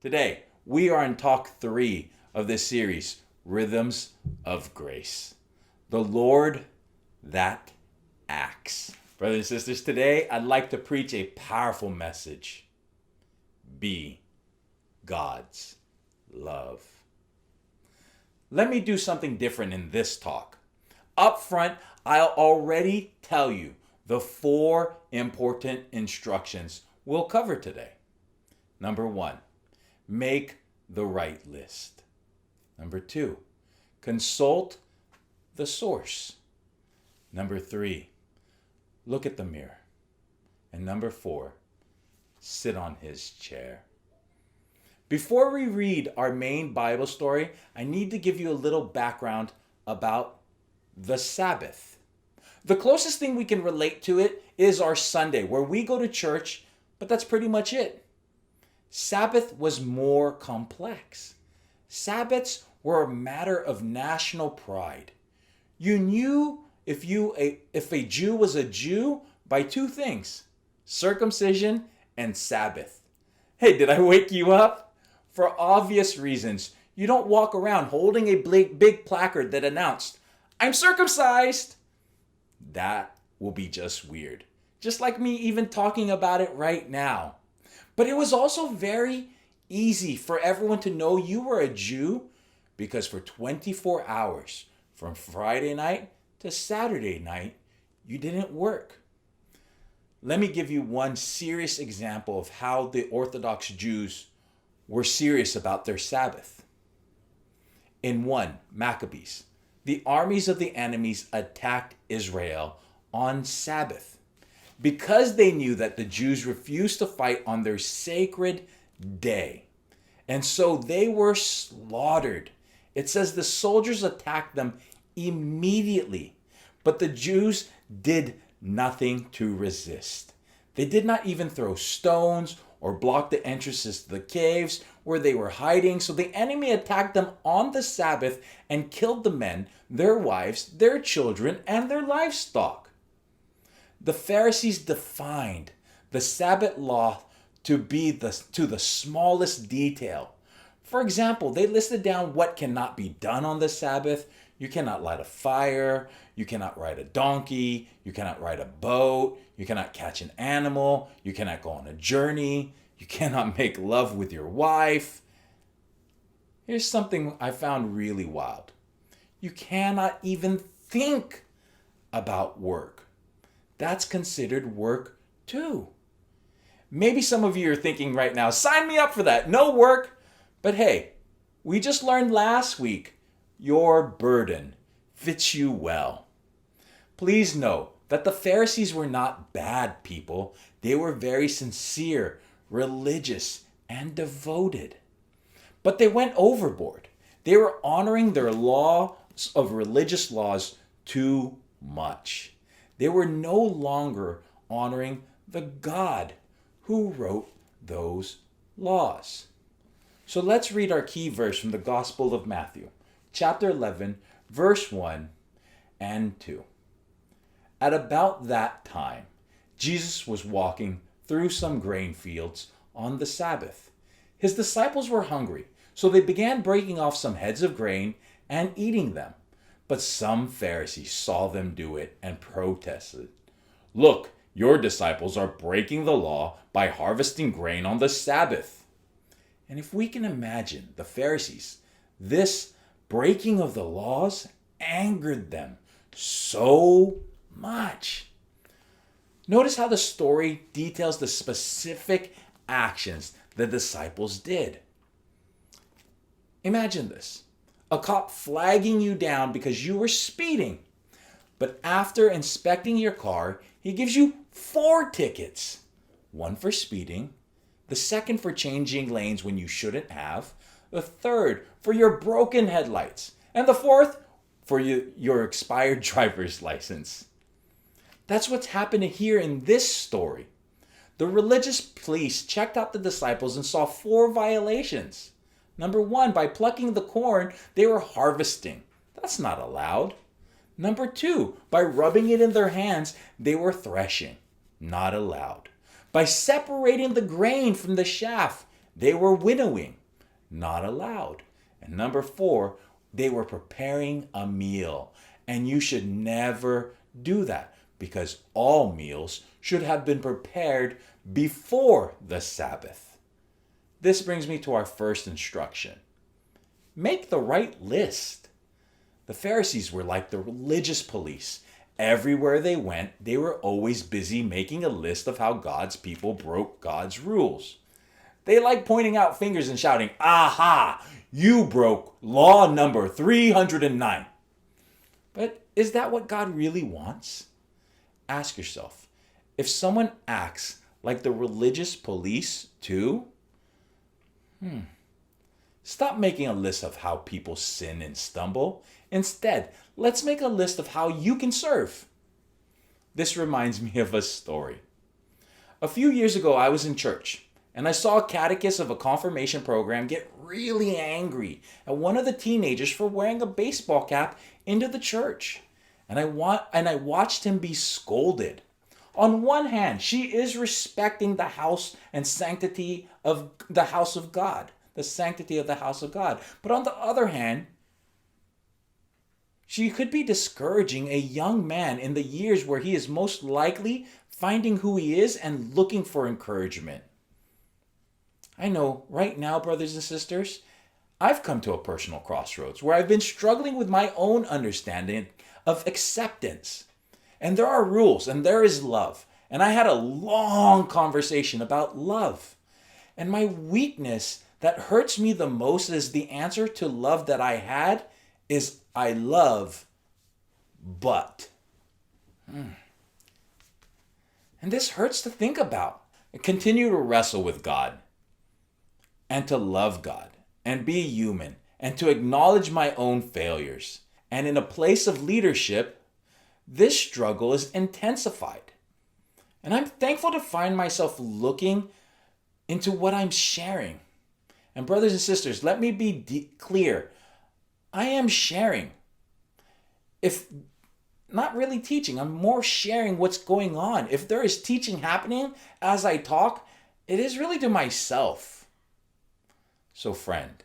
Today, we are in talk 3 of this series, Rhythms of Grace. The Lord that acts. Brothers and sisters, today I'd like to preach a powerful message. Be God's love. Let me do something different in this talk. Up front, I'll already tell you the 4 important instructions we'll cover today. Number 1, make the right list. Number 2, consult the source. Number 3, look at the mirror. And number 4, sit on his chair. Before we read our main Bible story, I need to give you a little background about the Sabbath. The closest thing we can relate to it is our Sunday, where we go to church, but that's pretty much it. Sabbath was more complex. Sabbaths were a matter of national pride. You knew if a Jew was a Jew by 2 things, circumcision and Sabbath. Hey, did I wake you up? For obvious reasons, you don't walk around holding a big placard that announced, "I'm circumcised." That will be just weird. Just like me even talking about it right now. But it was also very easy for everyone to know you were a Jew because for 24 hours, from Friday night to Saturday night, you didn't work. Let me give you one serious example of how the Orthodox Jews were serious about their Sabbath. In 1 Maccabees, the armies of the enemies attacked Israel on Sabbath because they knew that the Jews refused to fight on their sacred day. And so they were slaughtered. It says the soldiers attacked them immediately, but the Jews did nothing to resist. They did not even throw stones or block the entrances to the caves where they were hiding. So the enemy attacked them on the Sabbath and killed the men, their wives, their children, and their livestock. The Pharisees defined the Sabbath law to the smallest detail. For example, they listed down what cannot be done on the Sabbath. You cannot light a fire, you cannot ride a donkey, you cannot ride a boat, you cannot catch an animal, you cannot go on a journey, you cannot make love with your wife. Here's something I found really wild. You cannot even think about work. That's considered work too. Maybe some of you are thinking right now, sign me up for that, no work. But hey, we just learned last week, your burden fits you well. Please know that the Pharisees were not bad people. They were very sincere, religious, and devoted. But they went overboard. They were honoring their laws of religious laws too much. They were no longer honoring the God who wrote those laws. So let's read our key verse from the Gospel of Matthew, chapter 11, verse 1 and 2. At about that time, Jesus was walking through some grain fields on the Sabbath. His disciples were hungry, so they began breaking off some heads of grain and eating them. But some Pharisees saw them do it and protested. "Look, your disciples are breaking the law by harvesting grain on the Sabbath." And if we can imagine the Pharisees, this breaking of the laws angered them so much. Notice how the story details the specific actions the disciples did. Imagine this. A cop flagging you down because you were speeding. But after inspecting your car, he gives you 4 tickets. 1 for speeding, the 2nd for changing lanes when you shouldn't have, the 3rd for your broken headlights, and the 4th for your expired driver's license. That's what's happening here in this story. The religious police checked out the disciples and saw 4 violations. Number 1, by plucking the corn, they were harvesting. That's not allowed. Number 2, by rubbing it in their hands, they were threshing. Not allowed. By separating the grain from the chaff, They were winnowing, not allowed. And number 4, they were preparing a meal. And you should never do that because all meals should have been prepared before the Sabbath. This brings me to our first instruction. Make the right list. The Pharisees were like the religious police. Everywhere they went, they were always busy making a list of how God's people broke God's rules. They like pointing out fingers and shouting, "Aha! You broke law number 309." But is that what God really wants? Ask yourself, if someone acts like the religious police too, stop making a list of how people sin and stumble. Instead, let's make a list of how you can serve. This reminds me of a story. A few years ago, I was in church and I saw a catechist of a confirmation program get really angry at one of the teenagers for wearing a baseball cap into the church. And I watched him be scolded. On one hand, she is respecting the house and sanctity of the house of God, the sanctity of the house of God. But on the other hand, she could be discouraging a young man in the years where he is most likely finding who he is and looking for encouragement. I know right now, brothers and sisters, I've come to a personal crossroads where I've been struggling with my own understanding of acceptance. And there are rules and there is love. And I had a long conversation about love. And my weakness that hurts me the most is the answer to love that I had is I love, but. And this hurts to think about. I continue to wrestle with God and to love God and be human and to acknowledge my own failures. And in a place of leadership, this struggle is intensified. And I'm thankful to find myself looking into what I'm sharing. And brothers and sisters, let me be clear. I am sharing. If not really teaching, I'm more sharing what's going on. If there is teaching happening as I talk, it is really to myself. So friend,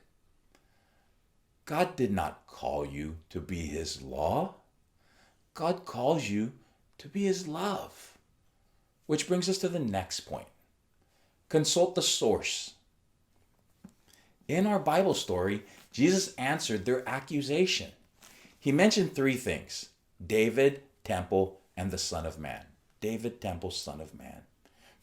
God did not call you to be his law. God calls you to be his love. Which brings us to the next point. Consult the source. In our Bible story, Jesus answered their accusation. He mentioned 3 things: David, temple, and the Son of Man. David, temple, Son of Man.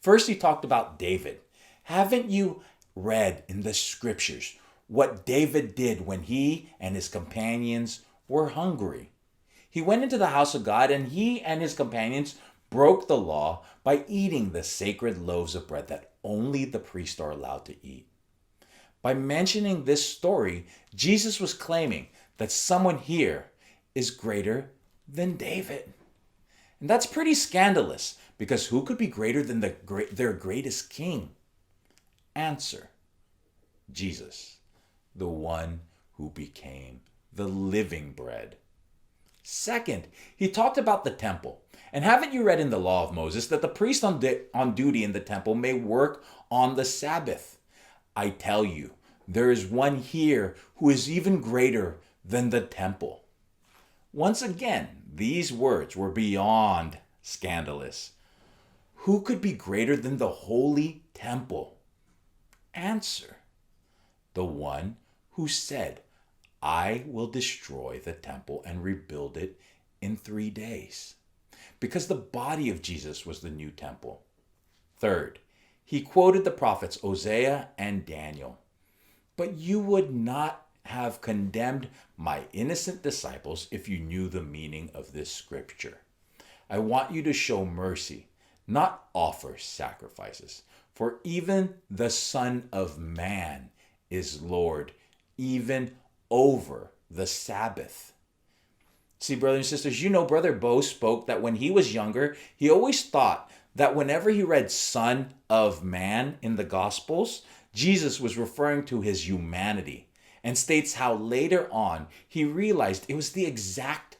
First, he talked about David. Haven't you read in the scriptures what David did when he and his companions were hungry? He went into the house of God and he and his companions broke the law by eating the sacred loaves of bread that only the priests are allowed to eat. By mentioning this story, Jesus was claiming that someone here is greater than David. And that's pretty scandalous because who could be greater than their greatest king? Answer: Jesus, the one who became the living bread. Second, he talked about the temple. And haven't you read in the law of Moses that the priest on duty in the temple may work on the Sabbath? I tell you, there is one here who is even greater than the temple. Once again, these words were beyond scandalous. Who could be greater than the holy temple? Answer: the one who said, I will destroy the temple and rebuild it in 3 days. Because the body of Jesus was the new temple. Third, he quoted the prophets Hosea and Daniel. But you would not have condemned my innocent disciples if you knew the meaning of this scripture. I want you to show mercy, not offer sacrifices. For even the Son of Man is Lord, even over the Sabbath. See, brothers and sisters, you know Brother Bo spoke that when he was younger, he always thought that whenever he read Son of Man in the Gospels, Jesus was referring to his humanity, and states how later on he realized it was the exact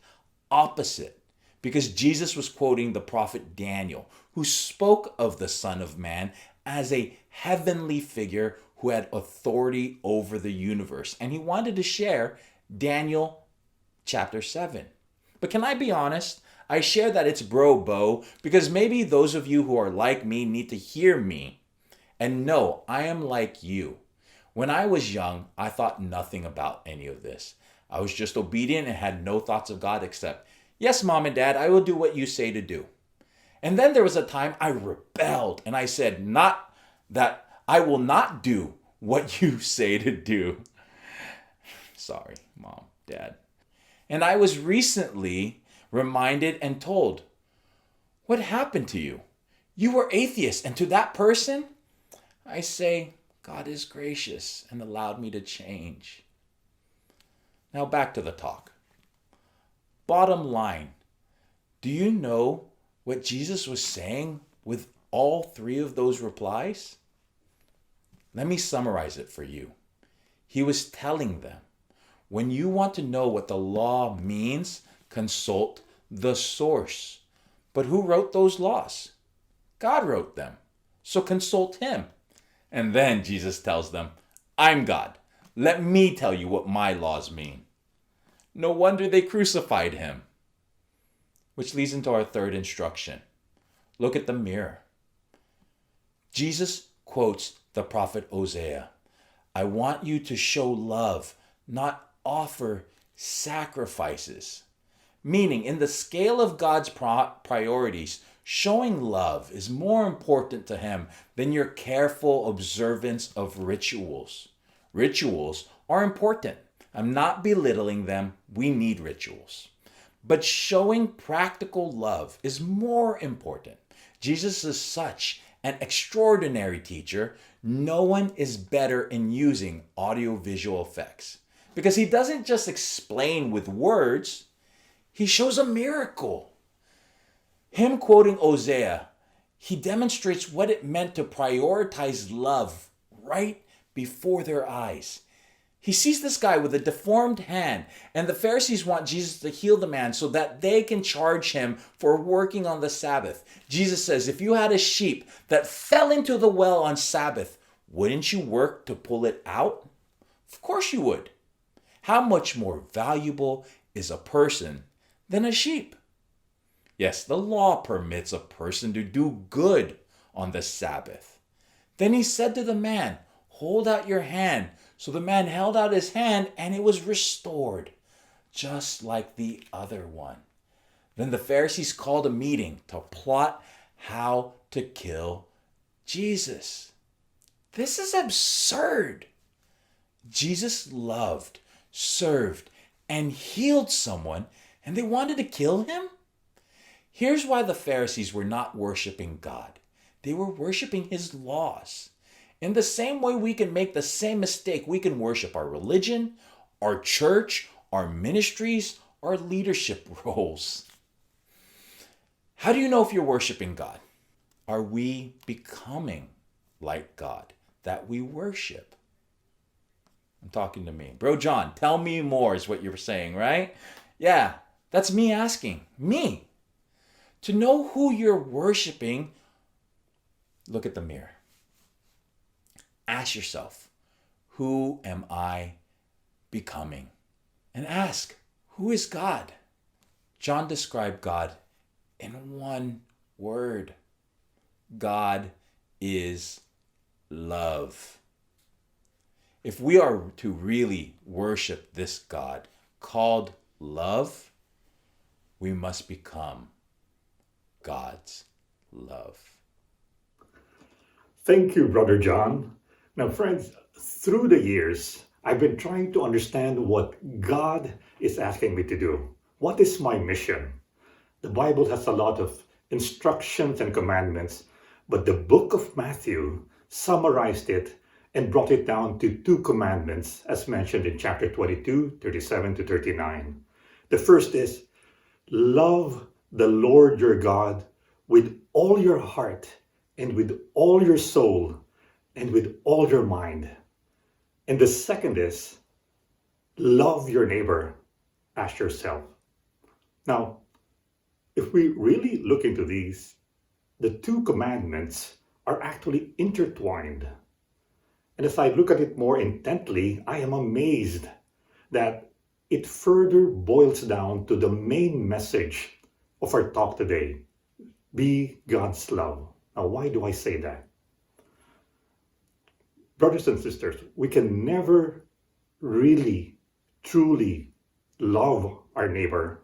opposite, because Jesus was quoting the prophet Daniel, who spoke of the Son of Man as a heavenly figure who had authority over the universe. And he wanted to share Daniel chapter 7. But can I be honest? I share that it's bro Bo because maybe those of you who are like me need to hear me and know I am like you. When I was young, I thought nothing about any of this. I was just obedient and had no thoughts of God except, yes, mom and dad, I will do what you say to do. And then there was a time I rebelled and I said, not that I will not do what you say to do. Sorry, mom, dad. And I was recently reminded and told, what happened to you? You were atheist. And to that person, I say, God is gracious and allowed me to change. Now back to the talk. Bottom line, do you know what Jesus was saying with all three of those replies? Let me summarize it for you. He was telling them, when you want to know what the law means, consult the source. But who wrote those laws? God wrote them. So consult him. And then Jesus tells them, I'm God. Let me tell you what my laws mean. No wonder they crucified him. Which leads into our third instruction. Look at the mirror. Jesus quotes the prophet Hosea. I want you to show love, not offer sacrifices. Meaning, in the scale of God's priorities, showing love is more important to him than your careful observance of rituals. Rituals are important. I'm not belittling them. We need rituals. But showing practical love is more important. Jesus is such an extraordinary teacher. No one is better in using audiovisual effects. Because he doesn't just explain with words, he shows a miracle. Him quoting Hosea, he demonstrates what it meant to prioritize love right before their eyes. He sees this guy with a deformed hand, and the Pharisees want Jesus to heal the man so that they can charge him for working on the Sabbath. Jesus says, if you had a sheep that fell into the well on Sabbath, wouldn't you work to pull it out? Of course you would. How much more valuable is a person than a sheep? Yes, the law permits a person to do good on the Sabbath. Then he said to the man, hold out your hand. So the man held out his hand and it was restored, just like the other one. Then the Pharisees called a meeting to plot how to kill Jesus. This is absurd. Jesus loved, served, and healed someone, and they wanted to kill him? Here's why the Pharisees were not worshiping God. They were worshiping his laws. In the same way we can make the same mistake, we can worship our religion, our church, our ministries, our leadership roles. How do you know if you're worshiping God? Are we becoming like God that we worship? I'm talking to me. Bro John, tell me more is what you're saying, right? Yeah, that's me asking. Me. To know who you're worshiping, look at the mirror. Ask yourself, who am I becoming? And ask, who is God? John described God in one word. God is love. If we are to really worship this God called love, we must become God's love. Thank you, Brother John. Now, friends, through the years, I've been trying to understand what God is asking me to do. What is my mission? The Bible has a lot of instructions and commandments, but the book of Matthew summarized it and brought it down to two commandments, as mentioned in chapter 22, 37 to 39. The first is, love the Lord your God with all your heart and with all your soul and with all your mind. And the second is, love your neighbor as yourself. Now, if we really look into these, the two commandments are actually intertwined. And as I look at it more intently, I am amazed that it further boils down to the main message of our talk today: be God's love. Now, why do I say that? Brothers and sisters, we can never really, truly love our neighbor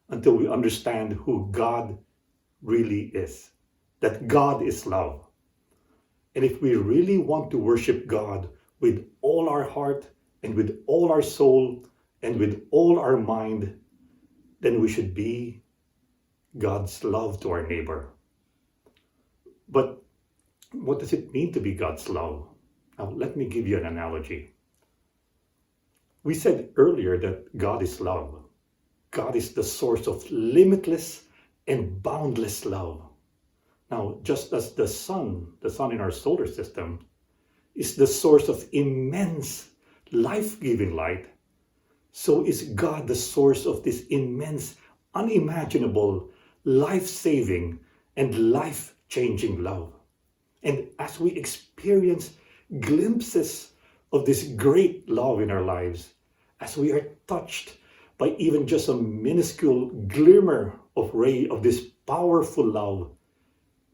until we understand who God really is, that God is love. And if we really want to worship God with all our heart and with all our soul and with all our mind, then we should be God's love to our neighbor. But what does it mean to be God's love? Now, let me give you an analogy. We said earlier that God is love. God is the source of limitless and boundless love. Now, just as the sun in our solar system, is the source of immense life-giving light, so is God the source of this immense, unimaginable, life-saving, and life-changing love. And as we experience glimpses of this great love in our lives, as we are touched by even just a minuscule glimmer of ray of this powerful love,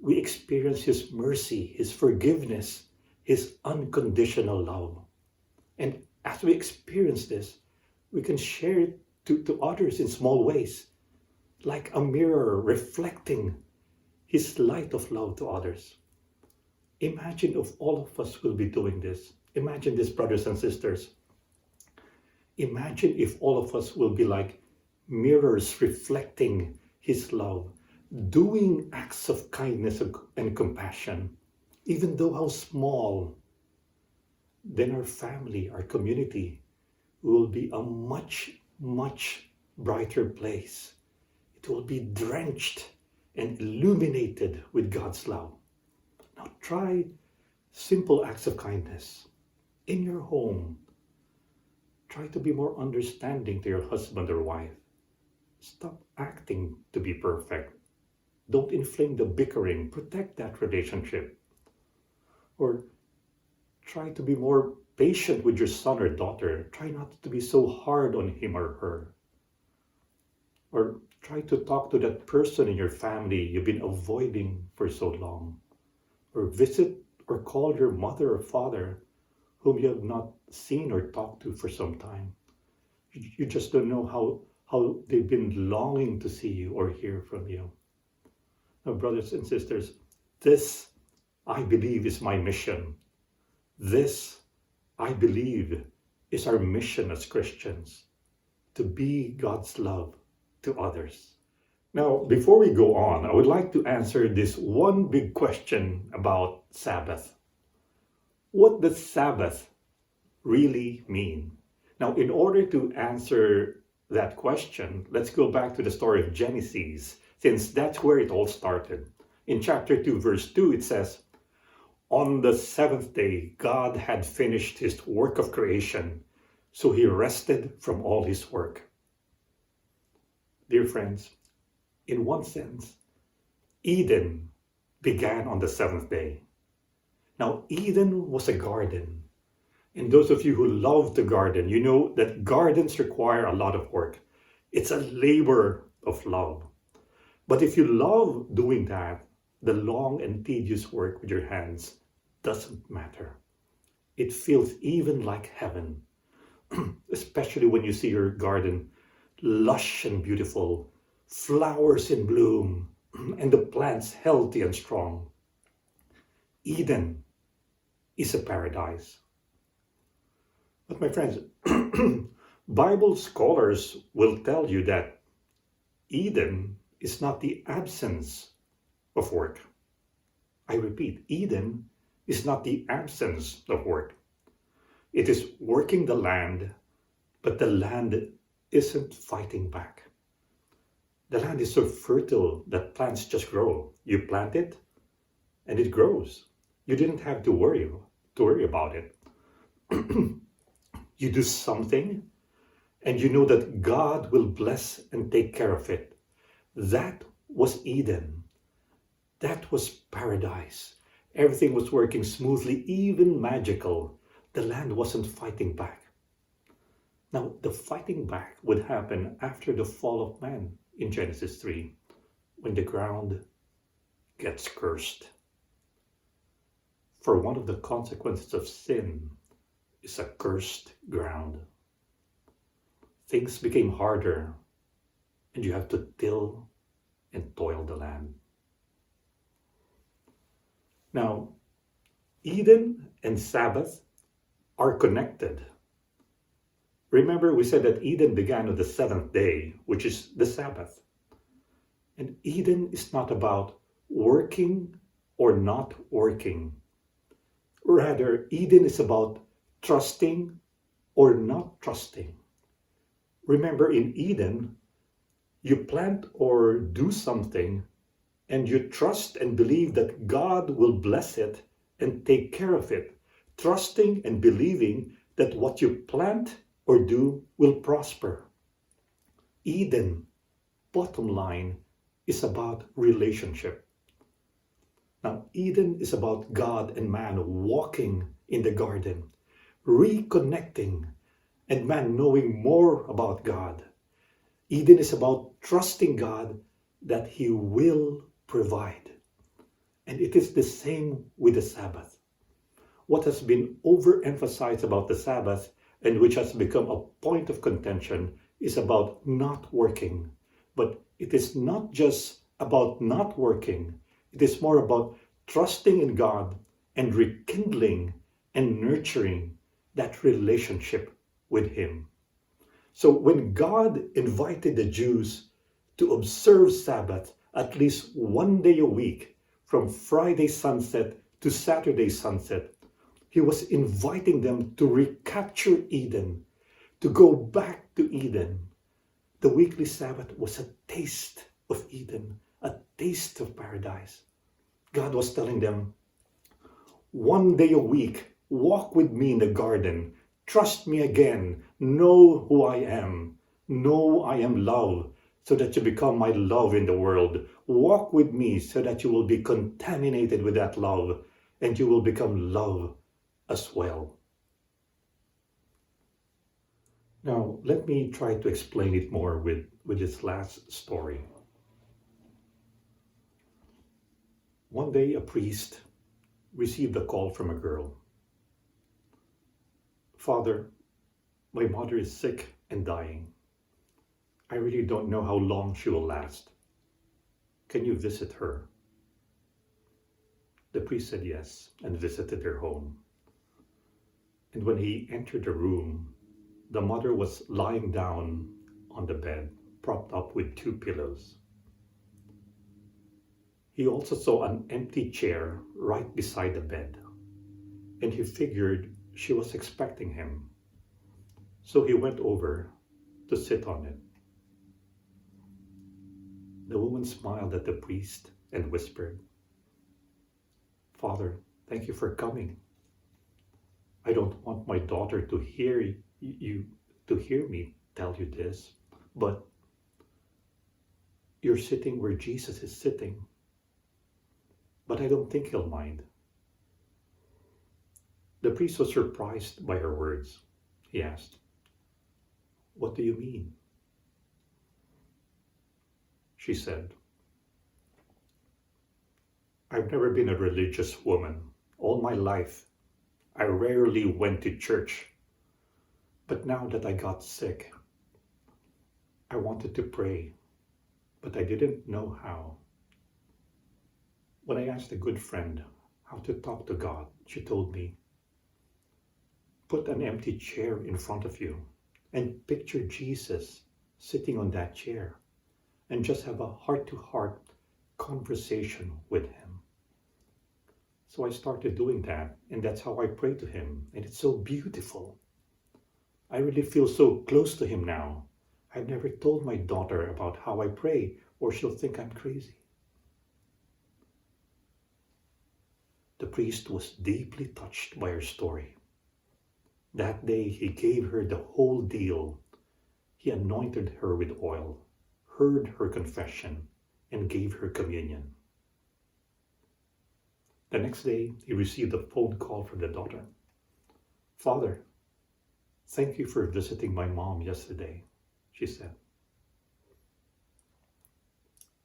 we experience His mercy, His forgiveness, His unconditional love. And as we experience this, we can share it to others in small ways, like a mirror reflecting His light of love to others. Imagine if all of us will be doing this. Imagine this, brothers and sisters. Imagine if all of us will be like mirrors reflecting His love, doing acts of kindness and compassion, even though how small. Then our family, our community, will be a much, much brighter place. It will be drenched and illuminated with God's love. Now try simple acts of kindness in your home. Try to be more understanding to your husband or wife. Stop acting to be perfect. Don't inflame the bickering. Protect that relationship. Or try to be more patient with your son or daughter. Try not to be so hard on him or her. Or try to talk to that person in your family you've been avoiding for so long. Or visit or call your mother or father whom you have not seen or talked to for some time. You just don't know how they've been longing to see you or hear from you. Now, brothers and sisters, this, I believe, is my mission. This, I believe, is our mission as Christians, to be God's love to others. Now, before we go on, I would like to answer this one big question about Sabbath. What does Sabbath really mean? Now, in order to answer that question, let's go back to the story of Genesis, since that's where it all started. In chapter 2, verse 2, it says, "On the seventh day, God had finished His work of creation, so He rested from all His work." Dear friends, in one sense, Eden began on the seventh day. Now, Eden was a garden. And those of you who love the garden, you know that gardens require a lot of work. It's a labor of love. But if you love doing that, the long and tedious work with your hands doesn't matter. It feels even like heaven, especially when you see your garden lush and beautiful, flowers in bloom, and the plants healthy and strong. Eden is a paradise. But my friends, Bible scholars will tell you that Eden is not the absence of work. I repeat, Eden is not the absence of work. It is working the land, but the land isn't fighting back. The land is so fertile that plants just grow. You plant it, and it grows. You didn't have to worry about it. You do something, and you know that God will bless and take care of it. That was Eden. That was paradise. Everything was working smoothly, even magical. the land wasn't fighting back. Now, the fighting back would happen after the fall of man in Genesis 3, when the ground gets cursed. For one of the consequences of sin is a cursed ground. Things became harder, and you have to till and toil the land. Now, Eden and Sabbath are connected. Remember, we said that Eden began on the seventh day, which is the Sabbath. And Eden is not about working or not working. Rather, Eden is about trusting or not trusting. Remember, in Eden, you plant or do something and you trust and believe that God will bless it and take care of it, trusting and believing that what you plant or do will prosper. Eden, bottom line, is about relationship. Now, Eden is about God and man walking in the garden, reconnecting, and man knowing more about God. Eden is about trusting God that He will provide. And it is the same with the Sabbath. What has been overemphasized about the Sabbath and which has become a point of contention is about not working. But it is not just about not working. It is more about trusting in God and rekindling and nurturing that relationship with Him. So when God invited the Jews to observe Sabbath at least one day a week, from Friday sunset to Saturday sunset, He was inviting them to recapture Eden, to go back to Eden. The weekly Sabbath was a taste of Eden, a taste of paradise. God was telling them, one day a week, walk with me in the garden. Trust me again. Know who I am. Know I am love, so that you become my love in the world. Walk with me so that you will be contaminated with that love and you will become love as well. Now, let me try to explain it more with this last story. One day, a priest received a call from a girl. Father, my mother is sick and dying. I really don't know how long she will last. Can you visit her? The priest said yes and visited her home. And when he entered the room, the mother was lying down on the bed, propped up with 2 pillows. He also saw an empty chair right beside the bed, and he figured she was expecting him. So he went over to sit on it. The woman smiled at the priest and whispered, Father, thank you for coming. I don't want my daughter to hear me tell you this, but you're sitting where Jesus is sitting. But I don't think he'll mind. The priest was surprised by her words. He asked, What do you mean? She said, I've never been a religious woman. All my life, I rarely went to church. But now that I got sick, I wanted to pray, but I didn't know how. When I asked a good friend how to talk to God, she told me, put an empty chair in front of you and picture Jesus sitting on that chair and just have a heart-to-heart conversation with him. So I started doing that, and that's how I pray to him, and it's so beautiful. I really feel so close to him now. I've never told my daughter about how I pray, or she'll think I'm crazy. The priest was deeply touched by her story. That day he gave her the whole deal. He anointed her with oil, heard her confession, and gave her communion. The next day he received a phone call from the daughter. "Father, thank you for visiting my mom yesterday," she said.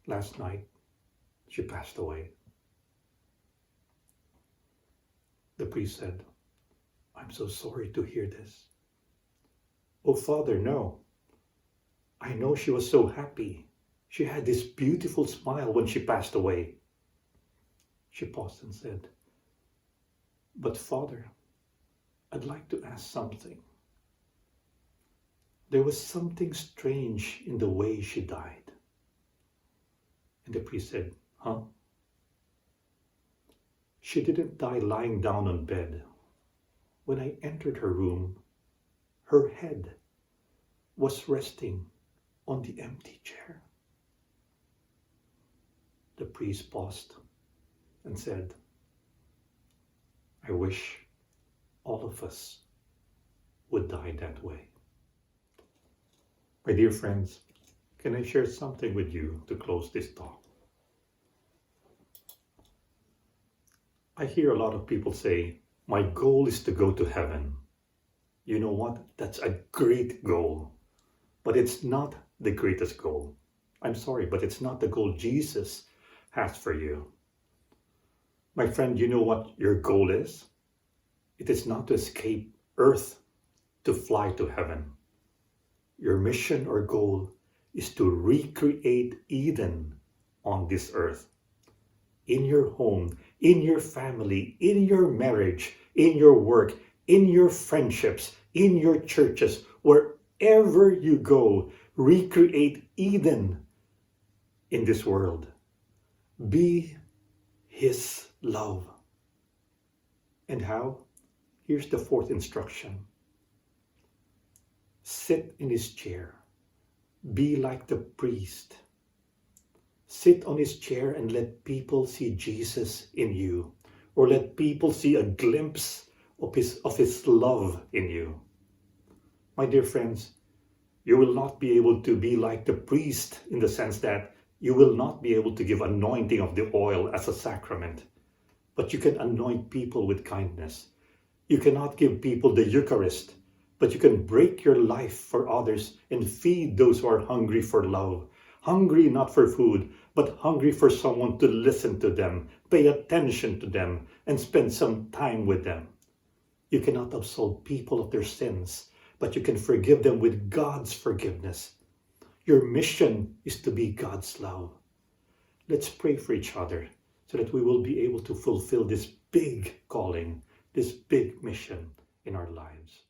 "Last night, she passed away." The priest said, "I'm so sorry to hear this." "Oh, Father, no. I know she was so happy. She had this beautiful smile when she passed away." She paused and said, "But Father, I'd like to ask something. There was something strange in the way she died." And the priest said, "Huh?" "She didn't die lying down on bed. When I entered her room, her head was resting on the empty chair." The priest paused and said, "I wish all of us would die that way." My dear friends, can I share something with you to close this talk? I hear a lot of people say, "My goal is to go to heaven." You know what? That's a great goal, but it's not the greatest goal. I'm sorry, but it's not the goal Jesus has for you. My friend, you know what your goal is? It is not to escape earth, to fly to heaven. Your mission or goal is to recreate Eden on this earth. In your home, in your family, in your marriage, in your work, in your friendships, in your churches, wherever you go, recreate Eden in this world. Be His love. And how? Here's the fourth instruction. Sit in His chair. Be like the priest. Sit on His chair and let people see Jesus in you, or let people see a glimpse of his love in you. My dear friends, you will not be able to be like the priest in the sense that you will not be able to give anointing of the oil as a sacrament, but you can anoint people with kindness. You cannot give people the Eucharist, but you can break your life for others and feed those who are hungry for love. Hungry not for food, but hungry for someone to listen to them, pay attention to them, and spend some time with them. You cannot absolve people of their sins, but you can forgive them with God's forgiveness. Your mission is to be God's love. Let's pray for each other so that we will be able to fulfill this big calling, this big mission in our lives.